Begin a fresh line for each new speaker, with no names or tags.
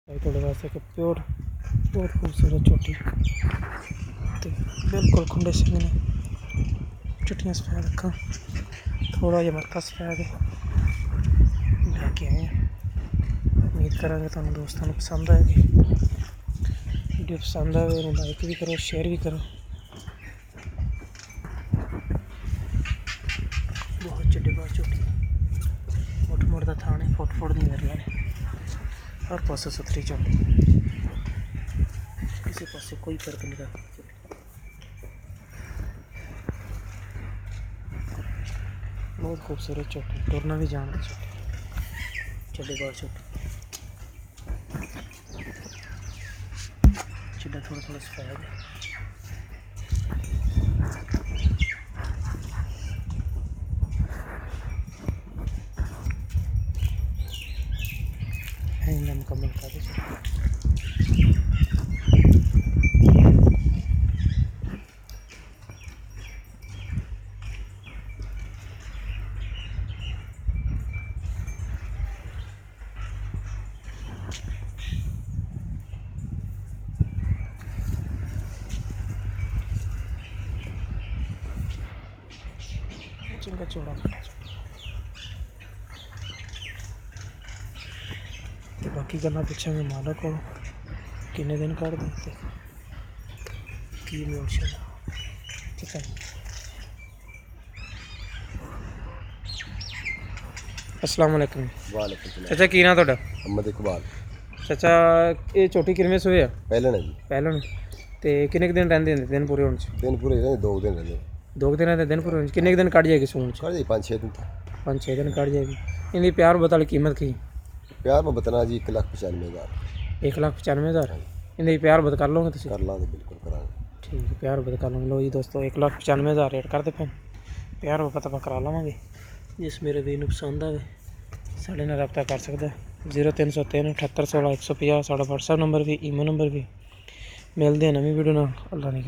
थोड़े वास्ते एक प्योर बहुत खूबसूरत झोटी तो बिल्कुल खुंडे सिंह ने चिट्टियां सफेद अक्खां थोड़ा जहा मरका सफेद लैके आए हैं। उम्मीद करा तुहानू दोस्तों पसंद आएगी। वीडियो पसंद आए लाइक भी करो शेयर भी करो। बहुत चिट्टी बार झोटी मुठ मुठ का थाने फुट फुट दी मेरिया ने हर पासे सुथरी झोटी किसी पासे कोई फर्क नहीं रखती। बहुत खूबसूरत झोटी टुरना भी जानती झोटी चिट्टी बार झोटी चिट्टा थोड़ा थोड़ा सफेद है मुकम्मल कर दे। चंगा चौड़ा बाकी गल्ला पूछा मालक को किन्ने दिन कट देते की मोशन ठीक है। अस्सलाम वालेकुम।
वालेकुम सलाम।
चाचा की ना ਤੁਹਾਡਾ?
अहमद इकबाल।
चाचा ये छोटी किनवे सोए आ?
पहले जी
पहले ते किन्ने दिन रहंदे हैं दिन पूरे होने च?
दिन पूरे रहंदे 2 दिन रहंदे।
2 दिन रहंदे दिन पूरे होने च किन्ने दिन कट जाएगी सून च?
कट जाएगी 5-6 दिन तक
5-6 दिन कट जाएगी। इनकी प्यार बताली कीमत की?
प्यार में बताना जी 1,95,000।
1,95,000 इनकी प्यार बत कर लोगे तुम?
कर लांगे बिल्कुल करांगे।
ठीक है प्यार बत कर लोगे। लो जी दोस्तों 1,95,000 रेट करते पे प्यार पता करा लवेंगे। जिस मेरे वीर नूं पसंद आवे साढ़े नाल रब्ता कर सकदा। 0303 78 16 150 साढ़ा व्हाट्सएप नंबर भी ईमेल नंबर भी। मिलते हैं नवीं वीडियो नाल। अल्लाह ने